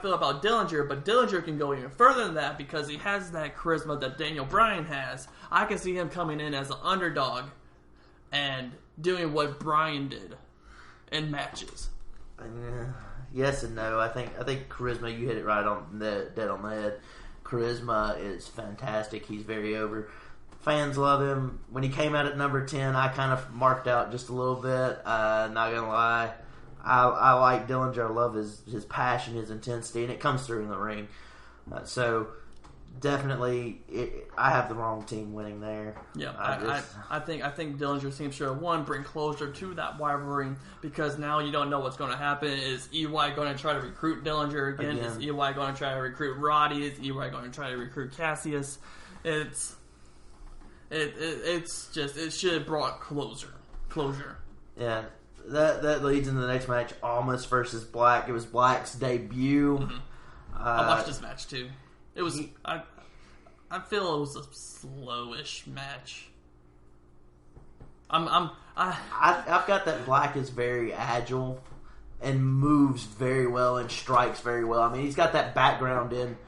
feel about Dillinger, but Dillinger can go even further than that because he has that charisma that Daniel Bryan has. I can see him coming in as an underdog and doing what Bryan did in matches. Yes and no. I think charisma. You hit it right on dead on the head. Charisma is fantastic. He's very over. Fans love him. When he came out at number 10, I kind of marked out just a little bit. Not gonna lie, I like Dillinger. I love his passion, his intensity, and it comes through in the ring. So definitely, I have the wrong team winning there. Yeah, I think Dillinger seems to bring closure to that rivalry because now you don't know what's going to happen. Is EY going to try to recruit Dillinger again? Is EY going to try to recruit Roddy? Is EY going to try to recruit Cassius? It's just it should have brought closure. Yeah, that leads into the next match: Almas versus Black. It was Black's debut. Mm-hmm. I watched this match too. It was I feel it was a slowish match. I've got that Black is very agile and moves very well and strikes very well. I mean, he's got that background in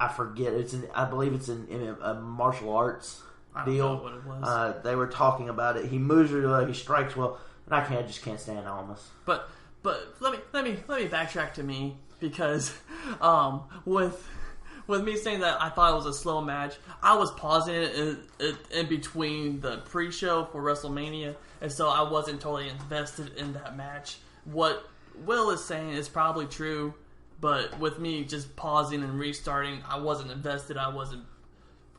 I forget. I believe it's in a martial arts deal. I don't know what it was. They were talking about it. He moves really well. He strikes well, and I just can't stand Almas. But let me backtrack to me because with me saying that I thought it was a slow match, I was pausing it in between the pre-show for WrestleMania, and so I wasn't totally invested in that match. What Will is saying is probably true, but with me just pausing and restarting, I wasn't invested. I wasn't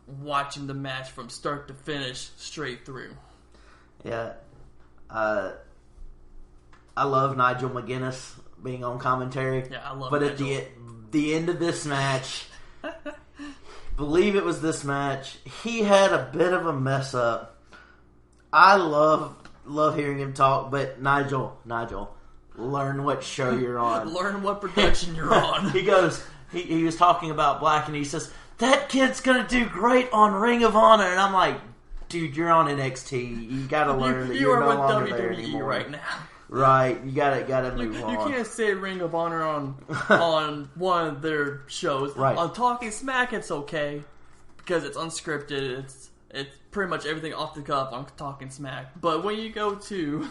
watching the match from start to finish straight through. Yeah. I love Nigel McGuinness being on commentary. Yeah, I love But Nigel. at the end of this match, believe it was this match, he had a bit of a mess up. I love hearing him talk, but Nigel, learn what show you're on. Learn what production you're on. He goes, he was talking about Black, and he says, that kid's going to do great on Ring of Honor. And I'm like, dude, you're on NXT. You got to learn that you're no longer there WWE anymore. right now. Right, you gotta move on. You can't say Ring of Honor on one of their shows. Right. On Talking Smack, it's okay because it's unscripted. It's pretty much everything off the cuff on Talking Smack. But when you go to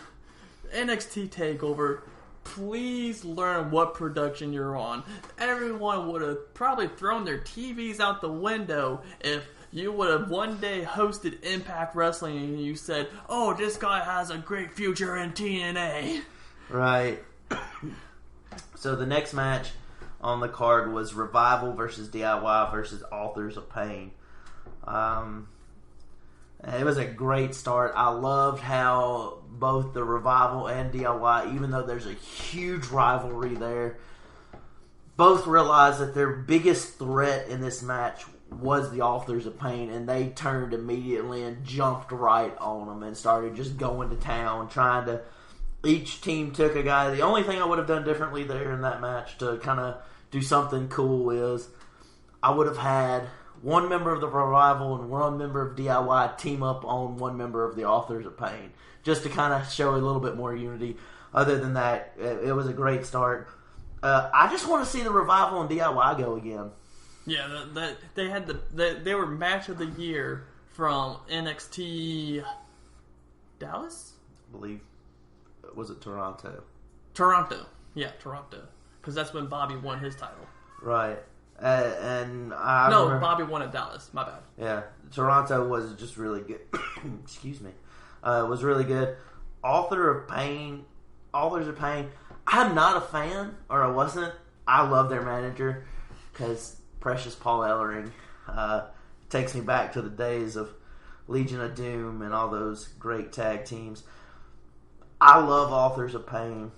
NXT Takeover, please learn what production you're on. Everyone would have probably thrown their TVs out the window if you would have one day hosted Impact Wrestling and you said, oh, this guy has a great future in TNA. Right. So the next match on the card was Revival versus DIY versus Authors of Pain. It was a great start. I loved how both the Revival and DIY, even though there's a huge rivalry there, both realized that their biggest threat in this match was the Authors of Pain, and they turned immediately and jumped right on them and started just going to town, trying to... Each team took a guy. The only thing I would have done differently there in that match to kind of do something cool is I would have had one member of the Revival and one member of DIY team up on one member of the Authors of Pain, just to kind of show a little bit more unity. Other than that, it was a great start. I just want to see the Revival and DIY go again. Yeah, they were match of the year from NXT Dallas? I believe. Was it Toronto? Toronto. Yeah, Toronto. Because that's when Bobby won his title. Right. And I remember, Bobby won at Dallas. My bad. Yeah. Toronto was just really good. Excuse me. Was really good. Authors of Pain. I'm not a fan, or I wasn't. I love their manager because Precious Paul Ellering takes me back to the days of Legion of Doom and all those great tag teams. I love Authors of Pain.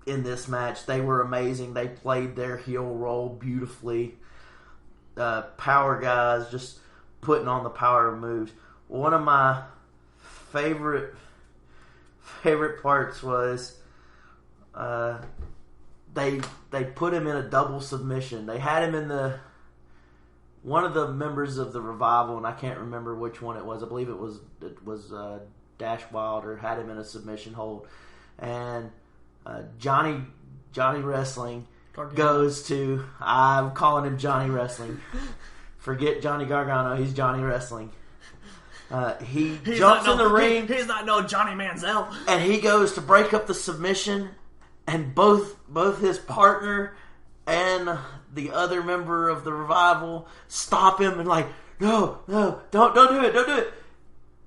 In this match, they were amazing. They played their heel role beautifully. Power guys just putting on the power moves. One of my favorite parts was they put him in a double submission. They had him in one of the members of the Revival, and I can't remember which one it was. I believe it was Dash Wilder, had him in a submission hold. and Johnny Wrestling Gargano. goes to, I'm calling him Johnny Wrestling. Forget Johnny Gargano, he's Johnny Wrestling. He jumps in the ring. He's not no Johnny Manziel. And he goes to break up the submission, and both his partner and the other member of the Revival stop him and like, no, don't do it.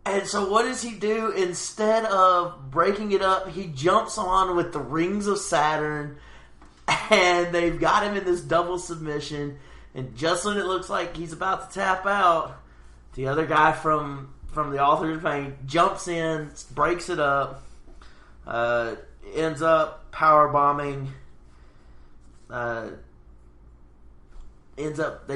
And so what does he do? Instead of breaking it up, he jumps on with the Rings of Saturn, and they've got him in this double submission. And just when it looks like he's about to tap out, the other guy from the Authors of Pain jumps in, breaks it up, ends up powerbombing. They're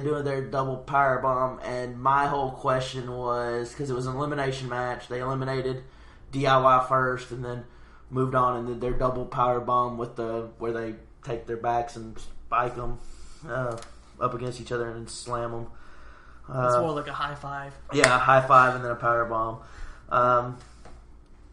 doing their double powerbomb, and my whole question was, because it was an elimination match, they eliminated DIY first, and then moved on and did their double powerbomb with where they take their backs and spike them up against each other and then slam them. It's more like a high five. Yeah, a high five and then a power bomb.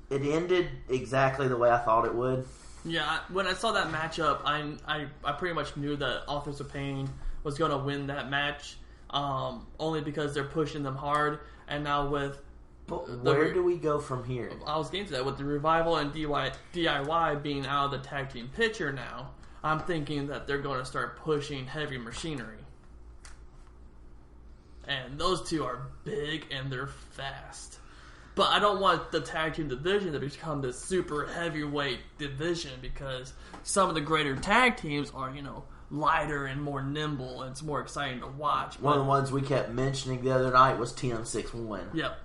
It ended exactly the way I thought it would. Yeah, when I saw that matchup, I pretty much knew that Authors of Pain was going to win that match, only because they're pushing them hard. And now with... But where do we go from here? I was getting to that. With the Revival and DIY being out of the tag team picture now, I'm thinking that they're going to start pushing Heavy Machinery. And those two are big and they're fast. But I don't want the tag team division to become this super heavyweight division, because some of the greater tag teams are, lighter and more nimble, and it's more exciting to watch. One of the ones we kept mentioning the other night was TM61. Yep.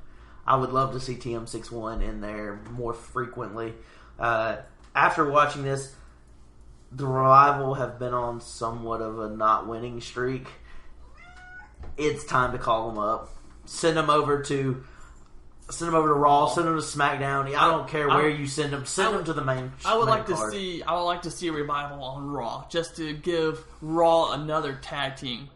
I would love to see TM61 in there more frequently. After watching this, the Revival have been on somewhat of a not winning streak. It's time to call them up. Send them over to Raw. Send them to SmackDown. I don't care where you send them. Send them to the main. I would like card. to see a Revival on Raw, just to give Raw another tag team.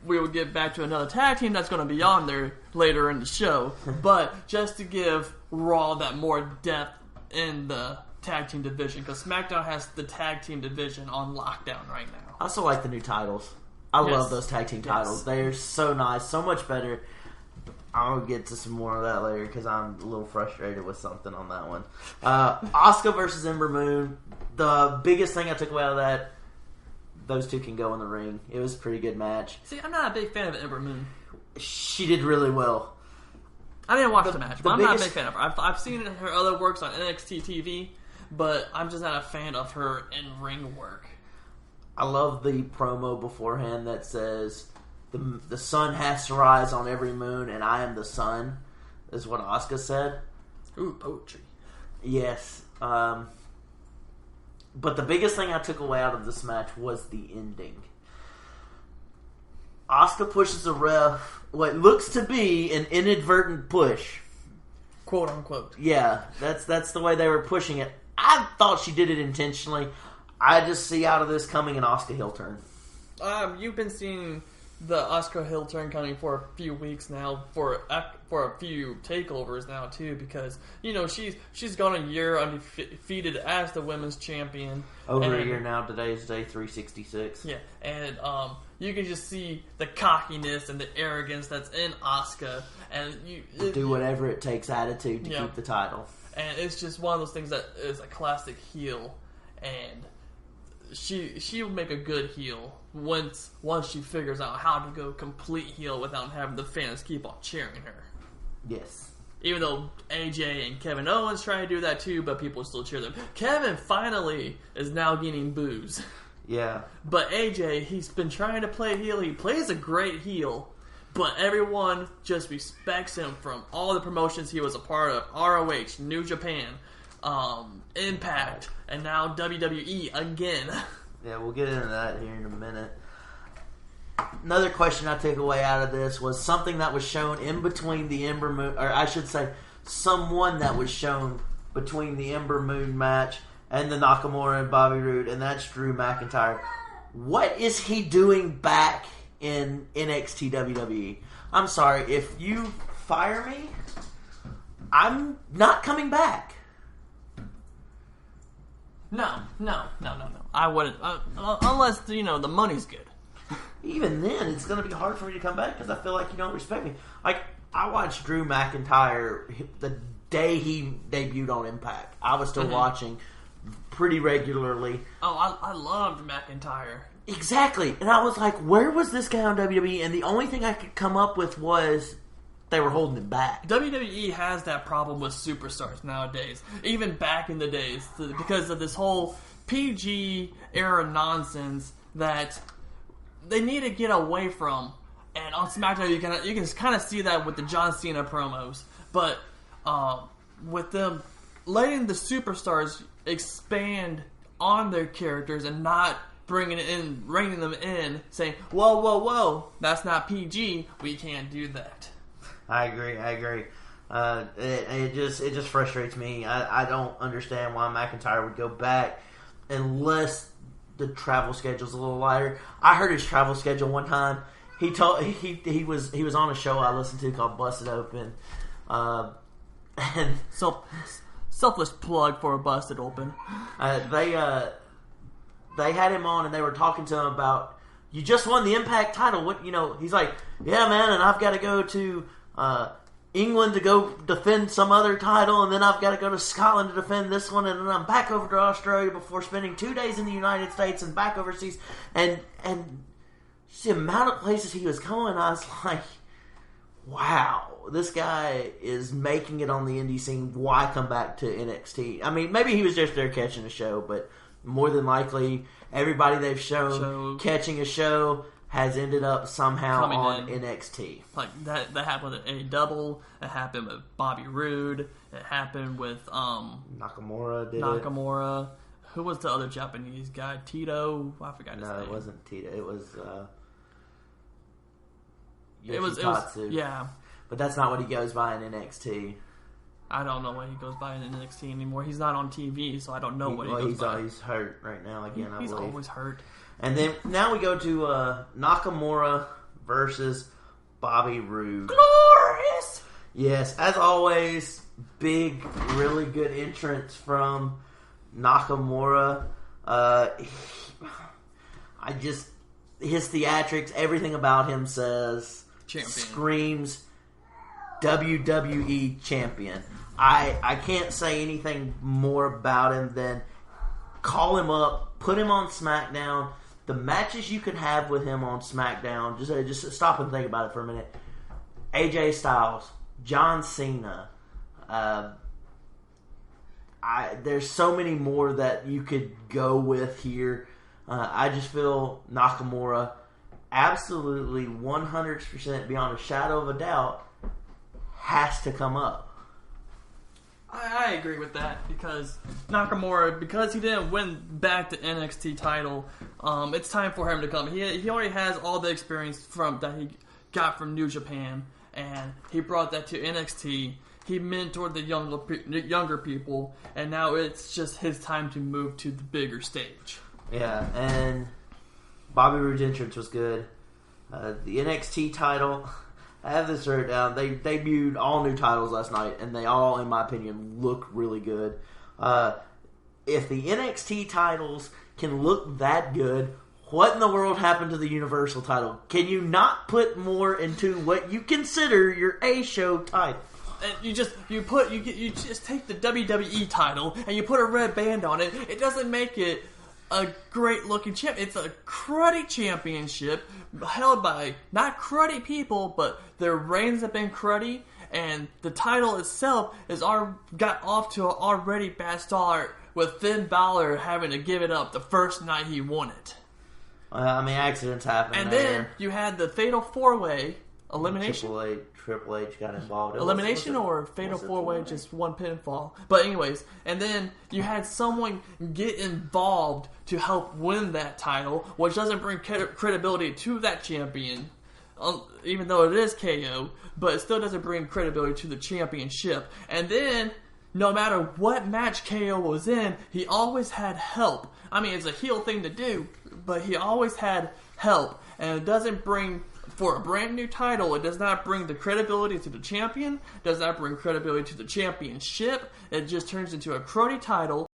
We will get back to another tag team that's going to be on there later in the show, but just to give Raw that more depth in the tag team division, because SmackDown has the tag team division on lockdown right now. I also like the new titles. I love those tag team titles. They're so nice, so much better. I'll get to some more of that later because I'm a little frustrated with something on that one. Asuka versus Ember Moon. The biggest thing I took away out of that, those two can go in the ring. It was a pretty good match. See, I'm not a big fan of Ember Moon. She did really well. I didn't watch the match, but I'm not a big fan of her. I've seen her other works on NXT TV, but I'm just not a fan of her in-ring work. I love the promo beforehand that says, the sun has to rise on every moon, and I am the sun, is what Asuka said. Ooh, poetry. Yes. But the biggest thing I took away out of this match was the ending. Asuka pushes the ref, what looks to be an inadvertent push. Quote unquote. Yeah, that's the way they were pushing it. I thought she did it intentionally. I just see out of this coming an Asuka heel turn. You've been seeing the Asuka heel turn coming for a few weeks now, for a few takeovers now too, because she's gone a year undefeated as the women's champion. Over a year now. Today's day 366. Yeah, and you can just see the cockiness and the arrogance that's in Asuka, and do whatever it takes attitude to keep the title. And it's just one of those things that is a classic heel, and she will make a good heel once she figures out how to go complete heel without having the fans keep on cheering her. Yes. Even though AJ and Kevin Owens try to do that too, but people still cheer them. Kevin finally is now getting boos. Yeah. But AJ, he's been trying to play heel. He plays a great heel, but everyone just respects him from all the promotions he was a part of. ROH, New Japan, Impact, and now WWE again. Yeah, we'll get into that here in a minute. Another question I take away out of this was something that was shown in between the Ember Moon, or I should say, someone that was shown between the Ember Moon match and the Nakamura and Bobby Roode, and that's Drew McIntyre. What is he doing back in NXT WWE? I'm sorry, if you fire me, I'm not coming back. No. I wouldn't, unless the money's good. Even then, it's going to be hard for me to come back because I feel like you don't respect me. Like, I watched Drew McIntyre the day he debuted on Impact. I was still watching pretty regularly. Oh, I loved McIntyre. Exactly. And I was like, where was this guy on WWE? And the only thing I could come up with was they were holding him back. WWE has that problem with superstars nowadays. Even back in the days. Because of this whole PG era nonsense that they need to get away from. And on SmackDown, you can kind of see that with the John Cena promos. But with them letting the superstars expand on their characters and not reining them in, saying, whoa, that's not PG, we can't do that. I agree. It just frustrates me. I don't understand why McIntyre would go back unless the travel schedule's a little lighter. I heard his travel schedule one time. He was on a show I listened to called Busted Open, and selfless plug for a Busted Open. They had him on and they were talking to him about, you just won the Impact title. What he's like, yeah, man, and I've got to go to England to go defend some other title, and then I've got to go to Scotland to defend this one, and then I'm back over to Australia before spending 2 days in the United States and back overseas, and just the amount of places he was going, I was like, wow, this guy is making it on the indie scene. Why come back to NXT? I mean, maybe he was just there catching a show, but more than likely, everybody they've shown catching a show has ended up somehow on NXT. Like that happened with AEW. It happened with Bobby Roode. It happened with Nakamura. Who was the other Japanese guy? Tito? I forgot his name. No, it wasn't Tito. It was Yoshitatsu. Yeah. But that's not what he goes by in NXT. I don't know what he goes by in NXT anymore. He's not on TV, so I don't know what he goes by. He's hurt right now again, I believe. He's always hurt. And then now we go to Nakamura versus Bobby Roode. Glorious! Yes, as always, big, really good entrance from Nakamura. His theatrics, everything about him screams WWE champion. I can't say anything more about him than call him up, put him on SmackDown. The matches you could have with him on SmackDown, just stop and think about it for a minute. AJ Styles, John Cena. There's so many more that you could go with here. I just feel Nakamura absolutely 100% beyond a shadow of a doubt has to come up. I agree with that because Nakamura, because he didn't win back the NXT title, it's time for him to come. He already has all the experience that he got from New Japan, and he brought that to NXT. He mentored the younger people, and now it's just his time to move to the bigger stage. Yeah, and Bobby Roode's entrance was good. The NXT title, I have this written down. They debuted all new titles last night, and they all, in my opinion, look really good. If the NXT titles can look that good, what in the world happened to the Universal title? Can you not put more into what you consider your A-show title? And you just take the WWE title and you put a red band on it. It doesn't make it a great looking champ. It's a cruddy championship held by not cruddy people, but their reigns have been cruddy, and the title itself got off to an already bad start with Finn Balor having to give it up the first night he won it. Accidents happen. And then you had the Fatal 4-Way elimination. Triple H got involved. Elimination or Fatal 4-Way, just one pinfall. But anyways, and then you had someone get involved to help win that title, which doesn't bring credibility to that champion, even though it is KO, but it still doesn't bring credibility to the championship. And then, no matter what match KO was in, he always had help. I mean, it's a heel thing to do, but he always had help. And it doesn't bring... For a brand new title, it does not bring the credibility to the champion, does not bring credibility to the championship. It just turns into a cruddy title